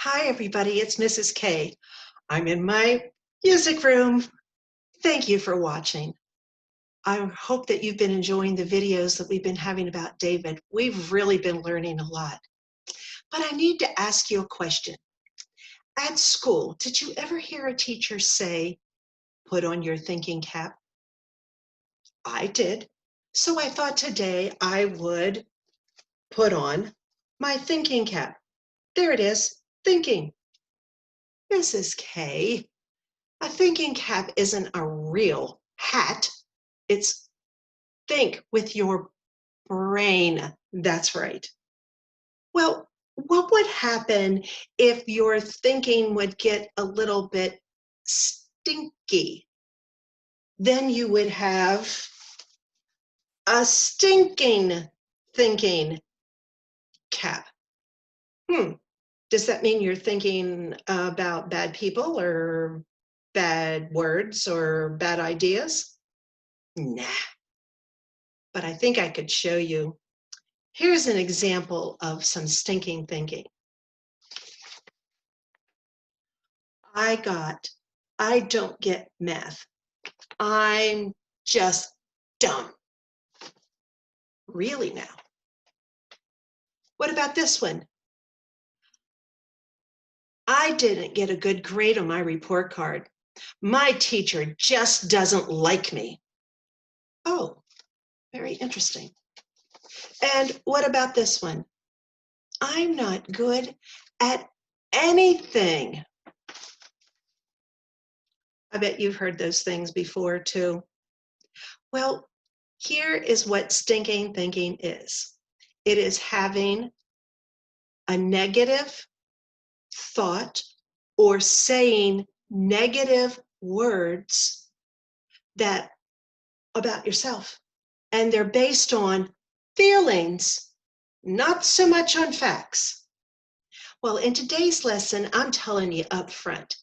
Hi, everybody. It's Mrs. K. I'm in my music room. Thank you for watching. I hope that you've been enjoying the videos that we've been having about David. We've really been learning a lot. But I need to ask you a question. At school, did you ever hear a teacher say, put on your thinking cap? I did. So I thought today I would put on my thinking cap. There it is, thinking. Mrs. K, a thinking cap isn't a real hat. It's think with your brain. That's right. Well, what would happen if your thinking would get a little bit stinky? Then you would have a stinking thinking cap. Does that mean you're thinking about bad people or bad words or bad ideas? Nah, but I think I could show you. Here's an example of some stinking thinking. I don't get math. I'm just dumb. Really now. What about this one? I didn't get a good grade on my report card. My teacher just doesn't like me. Oh, very interesting. And what about this one? I'm not good at anything. I bet you've heard those things before too. Well, here is what stinking thinking is. It is having a negative thought or saying negative words that about yourself. And they're based on feelings, not so much on facts. Well, in today's lesson, I'm telling you up front,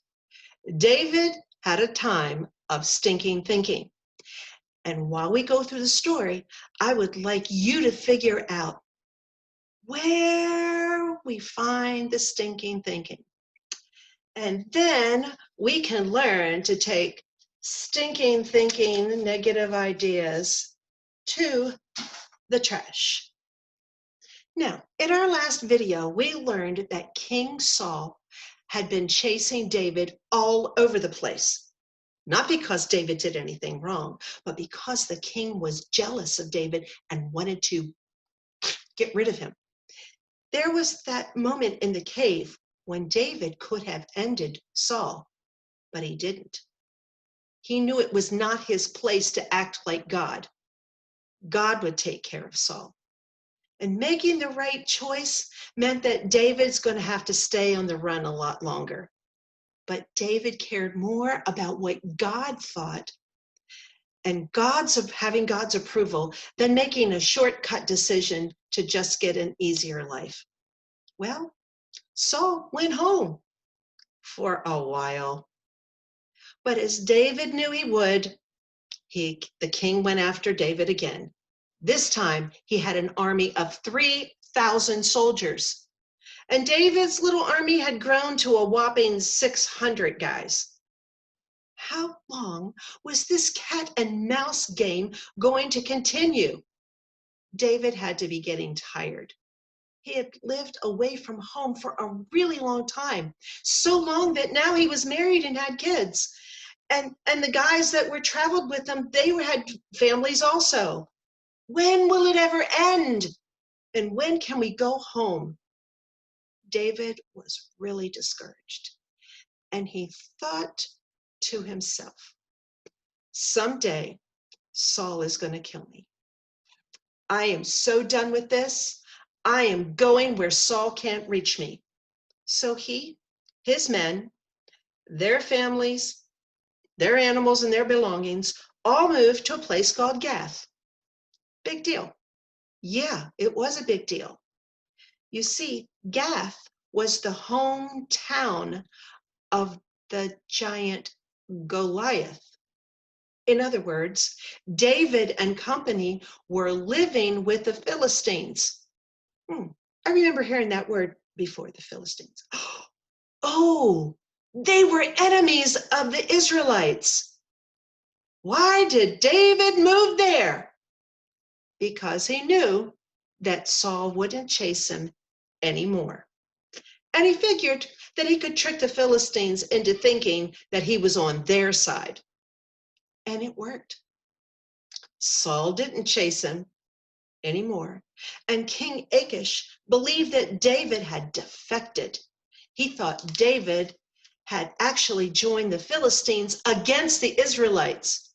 David had a time of stinking thinking. And while we go through the story, I would like you to figure out where we find the stinking thinking. And then we can learn to take stinking thinking, negative ideas to the trash. Now, in our last video, we learned that King Saul had been chasing David all over the place. Not because David did anything wrong, but because the king was jealous of David and wanted to get rid of him. There was that moment in the cave when David could have ended Saul, but he didn't. He knew it was not his place to act like God. God would take care of Saul. And making the right choice meant that David's going to have to stay on the run a lot longer. But David cared more about what God thought and having God's approval than making a shortcut decision to just get an easier life. Well, Saul went home for a while. But as David knew he would, the king went after David again. This time he had an army of 3,000 soldiers. And David's little army had grown to a whopping 600 guys. How long was this cat and mouse game going to continue? David had to be getting tired. He had lived away from home for a really long time, so long that now he was married and had kids. And the guys that were traveled with him, they had families also. When will it ever end? And when can we go home? David was really discouraged. And he thought to himself, someday Saul is going to kill me. I am so done with this. I am going where Saul can't reach me. So he, his men, their families, their animals, and their belongings all moved to a place called Gath. Big deal. Yeah, it was a big deal. You see, Gath was the hometown of the giant Goliath. In other words, David and company were living with the Philistines. I remember hearing that word before, the Philistines. Oh, they were enemies of the Israelites. Why did David move there? Because he knew that Saul wouldn't chase him anymore. And he figured that he could trick the Philistines into thinking that he was on their side. And it worked. Saul didn't chase him anymore. And King Achish believed that David had defected. He thought David had actually joined the Philistines against the Israelites.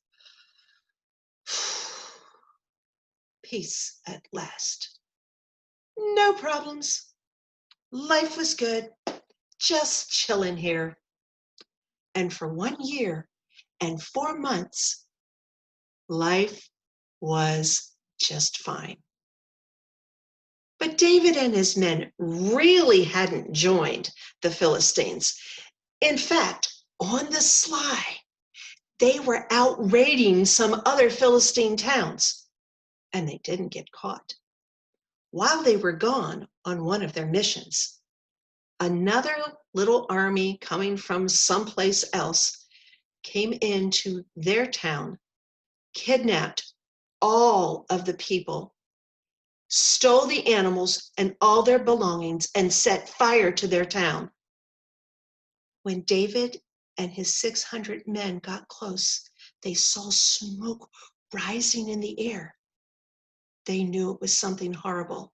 Peace at last. No problems. Life was good. Just chilling here. And for 1 year and 4 months, life was just fine. But David and his men really hadn't joined the Philistines. In fact, on the sly, they were out raiding some other Philistine towns, and they didn't get caught. While they were gone on one of their missions, another little army coming from someplace else came into their town, kidnapped all of the people, stole the animals and all their belongings, and set fire to their town. When David and his 600 men got close, they saw smoke rising in the air. They knew it was something horrible.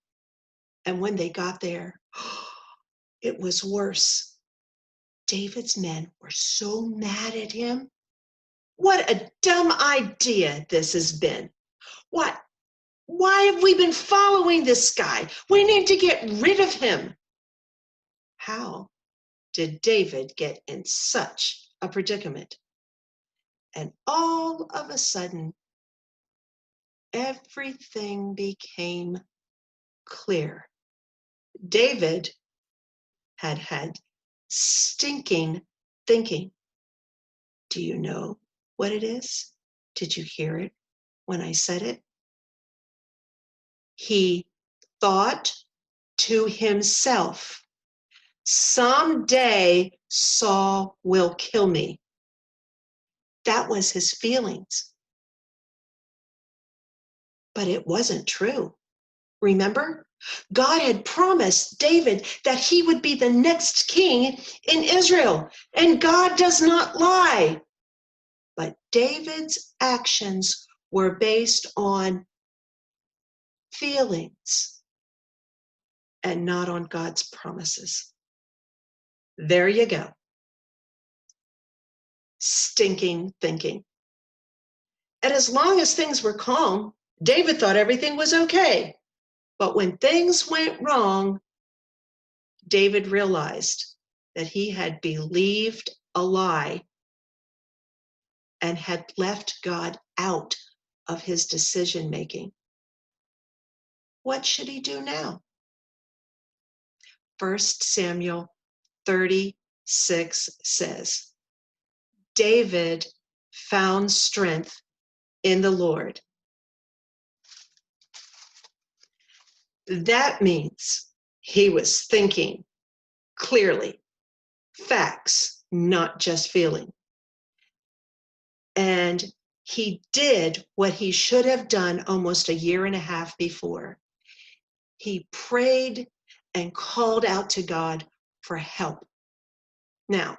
And when they got there, it was worse. David's men were so mad at him. What a dumb idea this has been. What? Why have we been following this guy? We need to get rid of him. How did David get in such a predicament? And all of a sudden, everything became clear. David had stinking thinking. Do you know what it is? Did you hear it when I said it? He thought to himself, someday Saul will kill me. That was his feelings. But it wasn't true. Remember? God had promised David that he would be the next king in Israel, and God does not lie. But David's actions were based on feelings and not on God's promises. There you go. Stinking thinking. And as long as things were calm, David thought everything was okay. But when things went wrong, David realized that he had believed a lie and had left God out of his decision making. What should he do now? 1 Samuel 36 says, David found strength in the Lord. That means he was thinking clearly, facts, not just feeling. And he did what he should have done almost 1.5 years before. He prayed and called out to God for help. Now,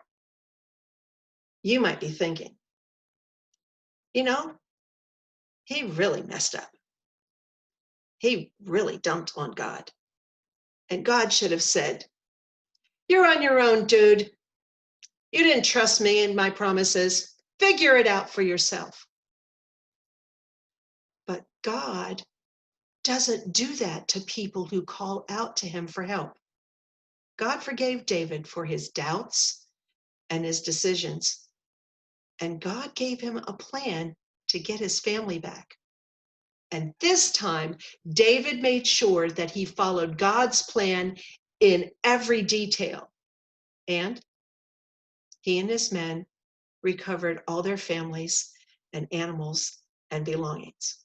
you might be thinking, he really messed up. He really dumped on God. And God should have said, you're on your own, dude. You didn't trust me and my promises. Figure it out for yourself. But God doesn't do that to people who call out to him for help. God forgave David for his doubts and his decisions. And God gave him a plan to get his family back. And this time, David made sure that he followed God's plan in every detail. And he and his men recovered all their families and animals and belongings.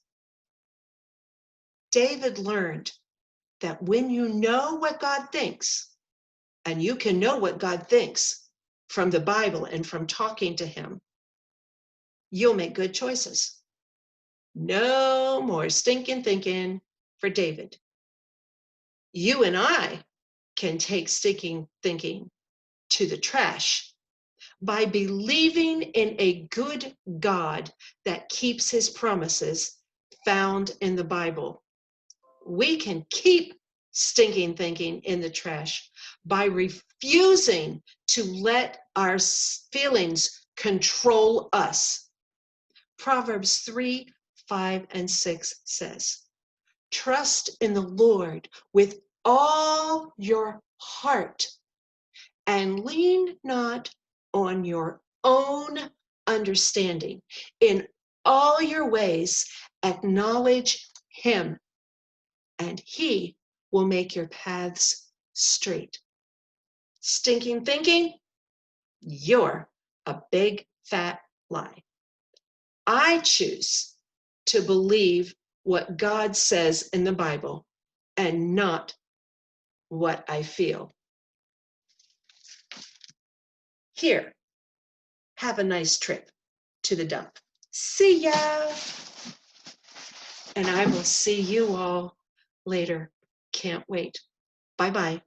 David learned that when you know what God thinks, and you can know what God thinks from the Bible and from talking to him, you'll make good choices. No more stinking thinking for David. You and I can take stinking thinking to the trash by believing in a good God that keeps his promises found in the Bible. We can keep stinking thinking in the trash by refusing to let our feelings control us. Proverbs 3, 5, and 6 says, trust in the Lord with all your heart and lean not on your own understanding. In all your ways, acknowledge him, and he will make your paths straight. Stinking thinking, you're a big fat lie. I choose to believe what God says in the Bible and not what I feel. Here, have a nice trip to the dump. See ya! And I will see you all later. Can't wait. Bye-bye.